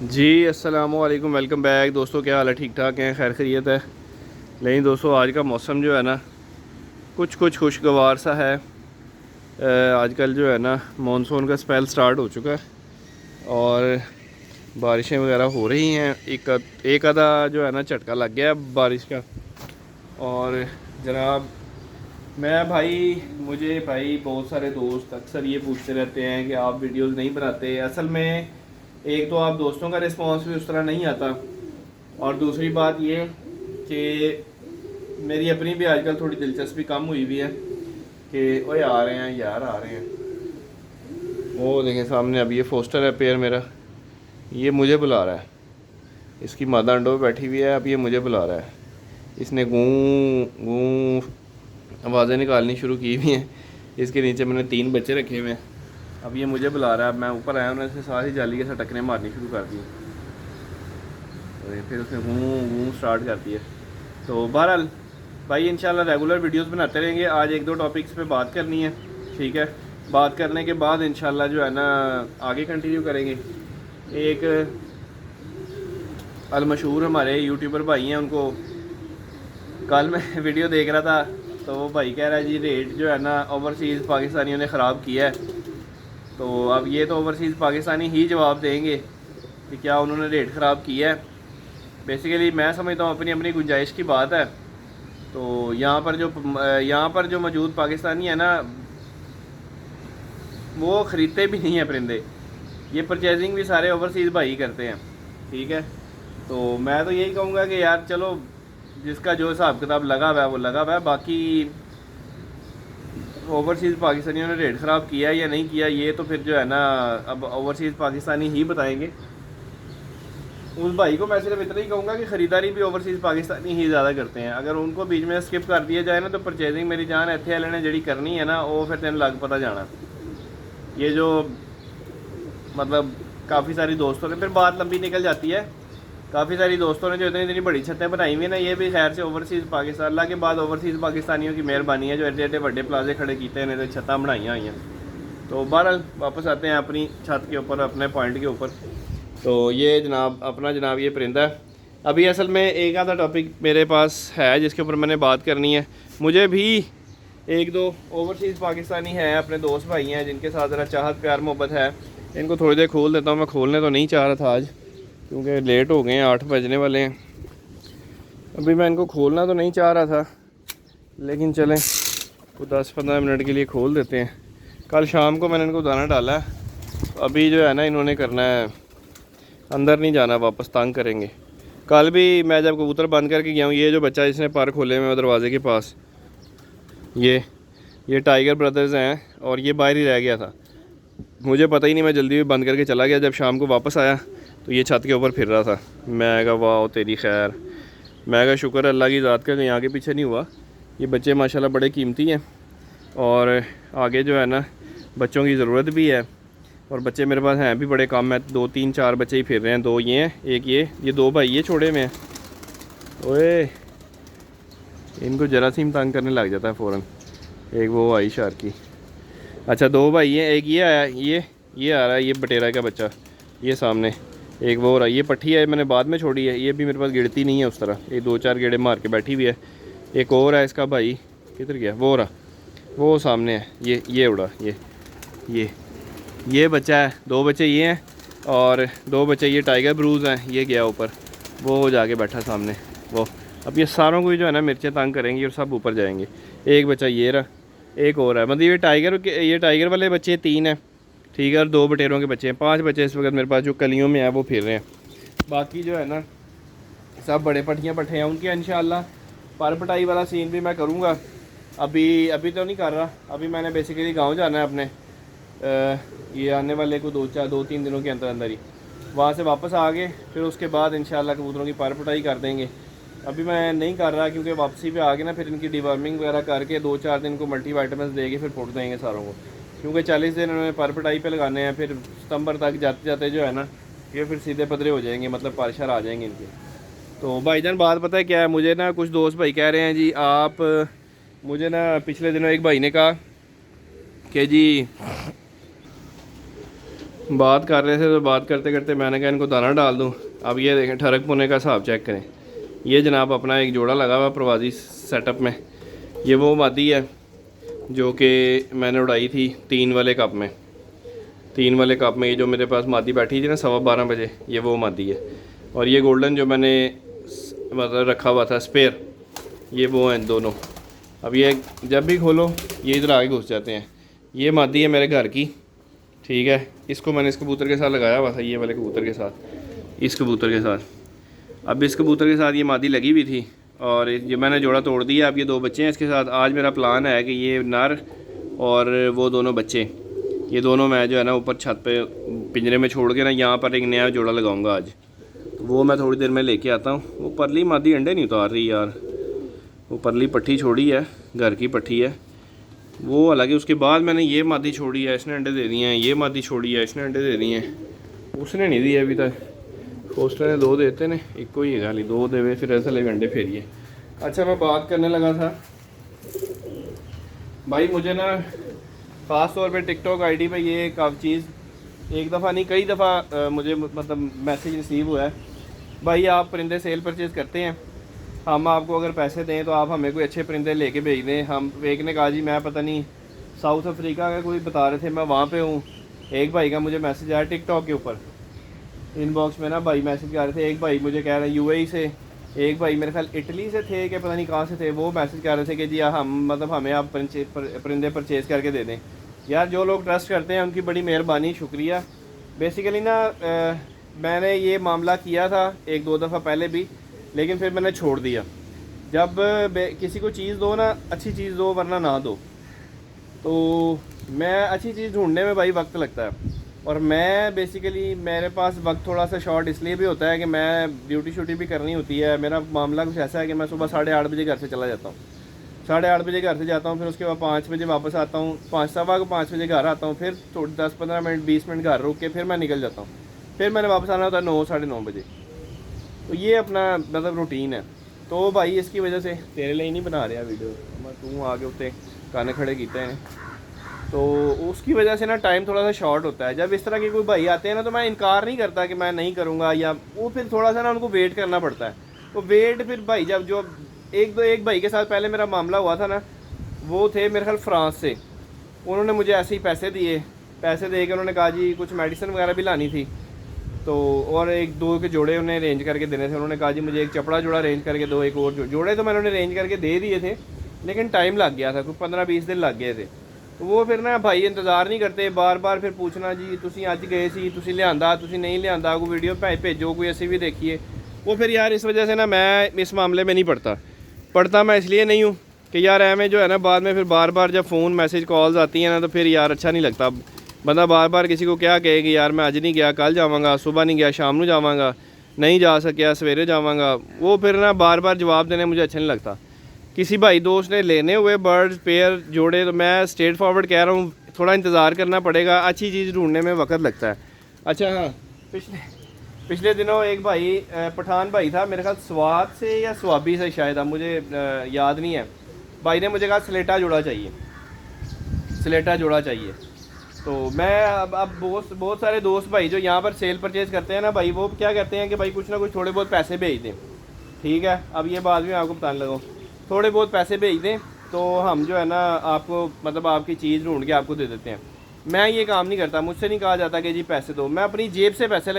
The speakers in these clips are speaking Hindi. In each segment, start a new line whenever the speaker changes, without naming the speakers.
जी अस्सलाम वालेकुम, वेलकम बैक दोस्तों। क्या हाल है? ठीक ठाक हैं? खैर खैरियत है? लेकिन दोस्तों आज का मौसम जो है ना कुछ कुछ खुशगवार सा है। आजकल जो है ना मानसून का स्पेल स्टार्ट हो चुका है और बारिशें वगैरह हो रही हैं। एक आधा जो है ना झटका लग गया है बारिश का। और जनाब मुझे भाई बहुत सारे दोस्त अक्सर ये पूछते रहते हैं कि आप वीडियोस नहीं बनाते। असल में एक तो आप दोस्तों का रिस्पांस भी उस तरह नहीं आता, और दूसरी बात ये कि मेरी अपनी भी आजकल थोड़ी दिलचस्पी कम हुई हुई है कि ओए आ रहे हैं यार, आ रहे हैं। वो देखें सामने, अब ये फोस्टर है पेयर मेरा, ये मुझे बुला रहा है। इसकी मादा अंडों पे बैठी हुई है, अब ये मुझे बुला रहा है। इसने गूं गूं आवाज़ें निकालनी शुरू की हुई हैं। इसके नीचे मैंने 3 बच्चे रखे हुए हैं। अब ये मुझे बुला रहा है। अब मैं ऊपर आया, उन्होंने सारी जाली के साथ टकने मारनी शुरू कर दी। तो फिर उसने गूं गूं स्टार्ट कर दिया। तो बहरहाल भाई इंशाल्लाह रेगुलर वीडियोस बनाते रहेंगे। आज 1-2 टॉपिक्स पे बात करनी है, ठीक है। बात करने के बाद इंशाल्लाह जो है ना आगे कंटिन्यू करेंगे। एक अलमशहूर हमारे यूट्यूबर भाई हैं, उनको कल मैं वीडियो देख रहा था तो वो भाई कह रहा है जी रेट जो है ना ओवरसीज़ पाकिस्तानियों ने ख़राब किया है। तो अब ये तो ओवरसीज़ पाकिस्तानी ही जवाब देंगे कि क्या उन्होंने रेट ख़राब किया है। बेसिकली मैं समझता हूँ अपनी अपनी गुंजाइश की बात है। तो यहाँ पर जो मौजूद पाकिस्तानी है ना, वो ख़रीदते भी नहीं हैं परिंदे। ये परचेजिंग भी सारे ओवरसीज़ भाई करते हैं, ठीक है। तो मैं तो यही कहूँगा कि यार चलो, जिसका जो हिसाब किताब लगा हुआ है वो लगा हुआ है। बाकी ओवरसीज़ पाकिस्तानियों ने रेट ख़राब किया या नहीं किया, ये तो फिर जो है ना अब ओवरसीज़ पाकिस्तानी ही बताएंगे। उस भाई को मैं सिर्फ इतना ही कहूँगा कि ख़रीदारी भी ओवरसीज़ पाकिस्तानी ही ज़्यादा करते हैं। अगर उनको बीच में स्किप कर दिया जाए ना तो परचेजिंग मेरी जान इतने वाले ने जड़ी करनी है ना, वो फिर तेन लग पता जाना। ये जो मतलब काफ़ी सारी दोस्तों ने, फिर बात लंबी निकल जाती है। काफ़ी सारी दोस्तों ने जो इतनी इतनी बड़ी छतें बनाई हुई ना, ये भी खैर से ओवरसीज़ पाकिस्तान, अल्लाह के बाद ओवरसीज़ पाकिस्तानियों की मेहरबानी है जो एडे एडे बड़े प्लाजे खड़े किए हैं, तो छतें बनाई हुई हैं। तो बहरहाल वापस आते हैं अपनी छत के ऊपर, अपने पॉइंट के ऊपर। तो ये जनाब ये परिंदा है। अभी असल में एक आधा टॉपिक मेरे पास है जिसके ऊपर मैंने बात करनी है। मुझे भी 1-2 ओवरसीज़ पाकिस्तानी हैं, अपने दोस्त भाई हैं जिनके साथ ज़रा चाहत प्यार मोहब्बत है। इनको थोड़ी देर खोल देता हूँ। मैं खोलने तो नहीं चाह रहा था आज, क्योंकि लेट हो गए हैं, 8 बजने वाले हैं। अभी मैं इनको खोलना तो नहीं चाह रहा था, लेकिन चलें वो 10-15 मिनट के लिए खोल देते हैं। कल शाम को मैंने इनको दाना डाला है। अभी जो है ना इन्होंने करना है, अंदर नहीं जाना, वापस तंग करेंगे। कल भी मैं जब कबूतर बंद करके गया हूँ, ये जो बच्चा जिसने पर खोले हुए दरवाजे के पास, ये टाइगर ब्रदर्स हैं और ये बाहर ही रह गया था। मुझे पता ही नहीं, मैं जल्दी भी बंद करके चला गया। जब शाम को वापस आया तो ये छत के ऊपर फिर रहा था। मैं कहा वाह तेरी खैर, मैं कहा शुक्र अल्लाह की ज़ात का कहीं आगे पीछे नहीं हुआ। ये बच्चे माशाल्लाह बड़े कीमती हैं और आगे जो है ना बच्चों की ज़रूरत भी है। और बच्चे मेरे पास हैं भी बड़े कम है, 2-3-4 बच्चे ही फिर रहे हैं। 2 ये हैं, एक ये 2 भाई ये छोड़े में हैं। ओए इनको जरासीम तंग करने लग जाता है फ़ौरन। एक वो आई शार्की। अच्छा 2 भाई हैं, एक ये आया, ये आ रहा है, ये बटेरा का बच्चा, ये सामने। एक वो रहा, ये पट्टी है, मैंने बाद में छोड़ी है। ये भी मेरे पास गिरती नहीं है उस तरह, ये 2-4 गेड़े मार के बैठी हुई है। एक और है इसका भाई, किधर गया? वो रहा, वो सामने है। ये उड़ा, ये बच्चा है। 2 बच्चे ये हैं और 2 बच्चे ये टाइगर ब्रूज हैं। ये गया ऊपर, वो जाके बैठा सामने वो। अब ये सारों को जो है ना मिर्चें तंग करेंगी और सब ऊपर जाएंगे। एक बच्चा ये रहा, एक और है। मतलब ये टाइगर वाले बच्चे 3 हैं, ठीक है। और 2 बटेरों के बच्चे हैं। 5 बच्चे इस वक्त मेरे पास जो कलियों में है वो फिर रहे हैं। बाकी जो है ना सब बड़े पट्टियाँ पट्टे हैं उनके। इंशाल्लाह पर पटाई वाला सीन भी मैं करूँगा। अभी तो नहीं कर रहा। अभी मैंने बेसिकली गाँव जाना है अपने, ये आने वाले को 2-3 दिनों के अंदर अंदर ही वहाँ से वापस आ गए, फिर उसके बाद इंशाल्लाह कबूतरों की पर पटाई कर देंगे। अभी मैं नहीं कर रहा क्योंकि वापसी पे आ गए ना, फिर इनकी डिवर्मिंग वगैरह करके 2-4 दिन को मल्टी वाइटामिन देके फिर फुट देंगे सारों को, क्योंकि 40 दिन उन्होंने पर पटाई पे लगाने हैं। फिर सितंबर तक जाते जाते जो है ना ये फिर सीधे पदरे हो जाएंगे, मतलब पारशर आ जाएंगे इनके। तो भाईजान बात पता है क्या है, मुझे ना कुछ दोस्त भाई कह रहे हैं जी आप, मुझे ना पिछले दिनों एक भाई ने कहा कि जी बात कर रहे थे तो बात करते करते मैंने कहा इनको दाना डाल दूँ। अब ये देखें ठरक पुने का हिसाब चेक करें। ये जनाब अपना एक जोड़ा लगा हुआ प्रवासी सेटअप में। ये वो मादी है जो कि मैंने उड़ाई थी 3 वाले कप में। 3 वाले कप में ये जो मेरे पास मादी बैठी थी ना 12:15 बजे, ये वो मादी है। और ये गोल्डन जो मैंने मतलब रखा हुआ था स्पेयर, ये वो हैं दोनों। अब ये जब भी खोलो ये इधर आगे घुस जाते हैं। ये मादी है मेरे घर की, ठीक है। इसको मैंने इस कबूतर के साथ लगाया हुआ था, ये वाले कबूतर के साथ, इस कबूतर के साथ। अब इस कबूतर के साथ ये मादी लगी हुई थी और ये मैंने जोड़ा तोड़ दिया। अब ये 2 बच्चे हैं इसके साथ। आज मेरा प्लान है कि ये नर और वो दोनों बच्चे, ये दोनों मैं जो है ना ऊपर छत पे पिंजरे में छोड़ के ना यहाँ पर एक नया जोड़ा लगाऊंगा आज। तो वो मैं थोड़ी देर में लेके आता हूँ। वो परली मादी अंडे नहीं उतार रही यार, वो परली पट्टी छोड़ी है, घर की पट्टी है वो। हालांकि उसके बाद मैंने ये मादी छोड़ी है, इसने अंडे दे दिए हैं। ये मादी छोड़ी है, इसने अंडे दे दिए हैं। उसने नहीं दिए अभी तक। पोस्टर ने 2 देते ने, एक को ही है खाली, 2 देवे फिर ऐसा लगे अंडे फेरिए। अच्छा मैं बात करने लगा था भाई, मुझे ना ख़ास तौर पे टिकटॉक आईडी पे ये एक चीज़ एक दफ़ा नहीं कई दफ़ा मुझे मतलब मैसेज रिसीव हुआ है। भाई आप परिंदे सेल परचेज़ करते हैं, हम आपको अगर पैसे दें तो आप हमें कोई अच्छे परिंदे लेके भेज दें। हम एक ने कहा जी मैं पता नहीं साउथ अफ्रीका का कोई बता रहे थे, मैं वहाँ पे हूँ। एक भाई का मुझे मैसेज आया टिकटॉक के ऊपर इनबॉक्स में ना, भाई मैसेज कर रहे थे। एक भाई मुझे कह रहे हैं यूएई से, एक भाई मेरे ख्याल इटली से थे कि पता नहीं कहाँ से थे। वो मैसेज कर रहे थे कि जी हम मतलब हमें आप परिंदे परचेज़ करके दे दें। यार जो लोग ट्रस्ट करते हैं उनकी बड़ी मेहरबानी, शुक्रिया। बेसिकली ना मैंने ये मामला किया था 1-2 दफ़ा पहले भी, लेकिन फिर मैंने छोड़ दिया। जब किसी को चीज़ दो ना, अच्छी चीज़ दो वरना ना दो। तो मैं अच्छी चीज़ ढूंढने में भाई वक्त लगता है, और मैं बेसिकली मेरे पास वक्त थोड़ा सा शॉर्ट इसलिए भी होता है कि मैं ड्यूटी शूटी भी करनी होती है। मेरा मामला कुछ ऐसा है कि मैं सुबह 8:30 बजे घर से चला जाता हूँ। 8:30 बजे घर से जाता हूँ, फिर उसके बाद 5 बजे वापस आता हूँ, 5 बजे घर आता हूँ, फिर 10-15 मिनट 20 मिनट घर रुक के फिर मैं निकल जाता हूँ। फिर मैंने वापस आना होता है 9-9:30 बजे। तो ये अपना मतलब रूटीन है। तो भाई इसकी वजह से तेरे लिए ही नहीं बना रहा वीडियो, तू आगे उत्ते काने खड़े किए हैं, तो उसकी वजह से ना टाइम थोड़ा सा शॉर्ट होता है। जब इस तरह के कोई भाई आते हैं ना तो मैं इनकार नहीं करता कि मैं नहीं करूँगा, या वो फिर थोड़ा सा ना उनको वेट करना पड़ता है। तो वेट फिर भाई जब जो एक भाई के साथ पहले मेरा मामला हुआ था ना, वो थे मेरे ख्याल फ्रांस से। उन्होंने मुझे ऐसे ही पैसे दिए, पैसे दे के उन्होंने कहा जी कुछ मेडिसिन वगैरह भी लानी थी, तो और 1-2 के जोड़े उन्हें अरेंज करके देने थे। उन्होंने कहा जी मुझे एक चपड़ा जोड़ा अरेंज करके दो, एक और जोड़े तो मैंने उन्हें अरेंज करके दे दिए थे, लेकिन टाइम लग गया था, कुछ 15-20 दिन लग गए थे। तो वो फिर ना भाई इंतज़ार नहीं करते, बार बार फिर पूछना जी तुसी अज गए सी, तुसी लियांदा, तुसी नहीं लियांदा, कोई वीडियो भेजो, कोई ऐसी भी देखिए। वो फिर यार इस वजह से ना मैं इस मामले में नहीं पढ़ता मैं इसलिए नहीं हूँ कि यार एम जो है ना बाद में फिर बार बार जब फ़ोन मैसेज कॉल्स आती हैं ना तो फिर यार अच्छा नहीं लगता। बंदा बार बार किसी को क्या कहे कि यार मैं अज नहीं गया, कल जावांगा, सुबह नहीं गया शाम को जावांगा, नहीं जा सकिया सवेरे जावांगा, वो फिर ना बार बार जवाब देने मुझे अच्छा नहीं लगता। किसी भाई दोस्त ने लेने हुए बर्ड्स पेयर जोड़े तो मैं स्ट्रेट फॉरवर्ड कह रहा हूँ थोड़ा इंतज़ार करना पड़ेगा, अच्छी चीज़ ढूंढने में वक्त लगता है। अच्छा हाँ, पिछले दिनों एक भाई पठान भाई था मेरे ख्याल स्वाद से या स्वाबी से शायद, अब मुझे याद नहीं है। भाई ने मुझे कहा स्लेटा जोड़ा चाहिए। तो मैं अब बहुत सारे दोस्त भाई जो यहाँ पर सेल परचेज़ करते हैं ना भाई, वो क्या कहते हैं कि भाई कुछ ना कुछ थोड़े बहुत पैसे भेज दें। ठीक है, अब ये बात भी मैं आपको बताने लगा, थोड़े बहुत पैसे भेज दें तो हम जो है ना आपको मतलब आपकी चीज़ ढूंढ के आपको दे देते हैं। मैं ये काम नहीं करता, मुझसे नहीं कहा जाता कि जी पैसे दो। मैं अपनी जेब से पैसे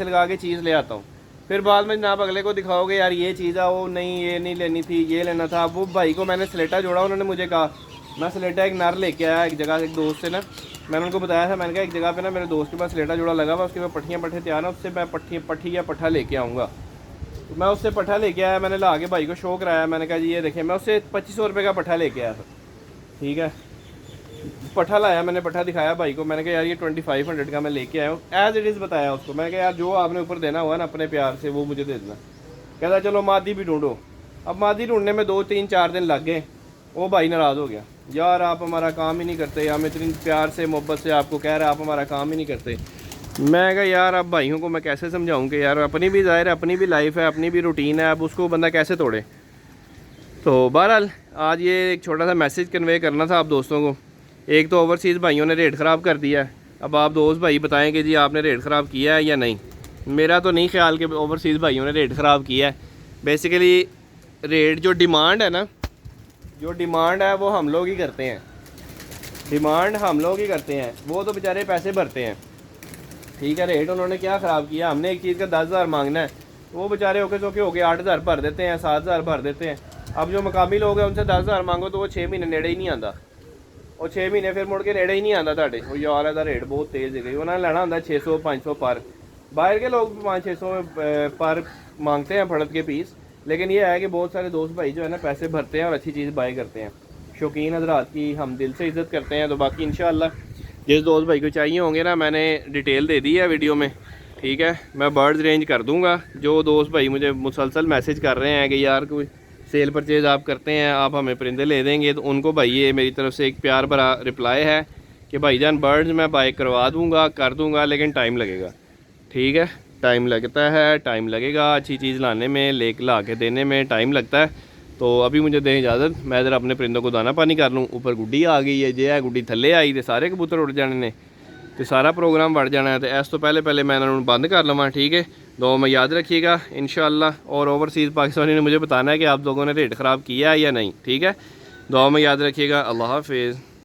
लगा के चीज़ ले आता हूँ। फिर बाद में जनाब अगले को दिखाओगे यार ये चीज़ है, वो नहीं ये नहीं लेनी थी, ये लेना था। वो भाई को मैंने स्लेटा जोड़ा, उन्होंने मुझे कहा, मैं स्लेटा एक नर लेके आया एक जगह एक दोस्त से ना, मैंने उनको बताया था, मैंने कहा एक जगह पे ना मेरे दोस्त के पास स्लेटा जोड़ा लगा हुआ, उसके बाद पट्ठे तैयार है, उससे मैं पट्ठी या पट्ठा लेके आऊँगा। तो मैं उससे पट्ठा लेके आया, मैंने ला के भाई को शो कराया। मैंने कहा जी ये देखें, मैं उससे 2500 रुपये का पट्ठा लेके आया था। ठीक है, पट्ठा लाया, मैंने पट्ठा दिखाया भाई को, मैंने कहा यार ये 2500 का मैं लेके आया हूँ, एज़ इट इज़ बताया उसको। मैंने कहा यार जो आपने ऊपर देना हुआ ना अपने प्यार से वो मुझे दे देना। कहता चलो मादी भी ढूंढो। अब मादी ढूंढने में 2-3-4 दिन लग गए। वो भाई नाराज़ हो गया, यार आप हमारा काम ही नहीं करते, हम इतनी प्यार से मोहब्बत से आपको कह रहे हैं आप हमारा काम ही नहीं करते। मैं कहा यार अब भाइयों को मैं कैसे समझाऊँ कि यार अपनी भी ज़ाहिर है, अपनी भी लाइफ है, अपनी भी रूटीन है, अब उसको बंदा कैसे तोड़े। तो बहरहाल आज ये एक छोटा सा मैसेज कन्वे करना था आप दोस्तों को। एक तो ओवरसीज़ भाइयों ने रेट ख़राब कर दिया है, अब आप दोस्त भाई बताएं कि जी आपने रेट ख़राब किया है या नहीं। मेरा तो नहीं ख्याल कि ओवरसीज़ भाइयों ने रेट ख़राब किया है। बेसिकली रेट जो डिमांड है ना, जो डिमांड है वो हम लोग ही करते हैं, डिमांड हम लोग ही करते हैं, वो तो बेचारे पैसे भरते हैं। ठीक है, रेट उन्होंने क्या ख़राब किया, हमने एक चीज़ का 10,000 मांगना है, वो बेचारे ओके चौके हो गए 8,000 भर देते हैं, 7,000 भर देते हैं। अब जो मकामी लोग हैं उनसे 10,000 मांगो तो वो 6 महीने नेड़े ही नहीं आता, और 6 महीने फिर मुड़ के नेड़े ही नहीं आता ਤੁਹਾਡੇ। ਉਹ ਯਾਰ ਇਹਦਾ रेट बहुत तेज़ है, उन्होंने लेना होता है 600-500 पर। बाहर के लोग 500-600 पर मांगते हैं फड़त के पीस। लेकिन ये है कि बहुत सारे दोस्त भाई जो है ना पैसे भरते हैं और अच्छी चीज़ बाय करते हैं। शौकीन हजरात की हम दिल से इज़्ज़त करते हैं। तो बाकी इंशाअल्लाह जिस दोस्त भाई को चाहिए होंगे ना, मैंने डिटेल दे दी है वीडियो में। ठीक है, मैं बर्ड्स रेंज कर दूँगा। जो दोस्त भाई मुझे मुसलसल मैसेज कर रहे हैं कि यार कोई सेल परचेज़ आप करते हैं, आप हमें परिंदे ले देंगे, तो उनको भाई ये मेरी तरफ से एक प्यार भरा रिप्लाई है कि भाईजान बर्ड्स मैं बाय करवा दूँगा, कर दूँगा, लेकिन टाइम लगेगा। ठीक है, टाइम लगता है, टाइम लगेगा, अच्छी चीज़ लाने में, ला के देने में टाइम लगता है। तो अभी मुझे दें इजाज़त, मैं ज़रा अपने परिंदों को दाना पानी कर लूँ। ऊपर गुड्डी आ गई है, जे है गुड्डी थल्ले आई तो सारे कबूतर उड़ जाने ने, तो सारा प्रोग्राम बढ़ जाना है। तो इस तो पहले मैं इन्होंने बंद कर लवां। ठीक है, दो में याद रखिएगा इंशाअल्लाह। और ओवरसीज़ पाकिस्तानी ने मुझे बताना है कि आप लोगों ने रेट ख़राब किया है या नहीं। ठीक है, दो में याद रखिएगा। अल्लाह हाफिज़।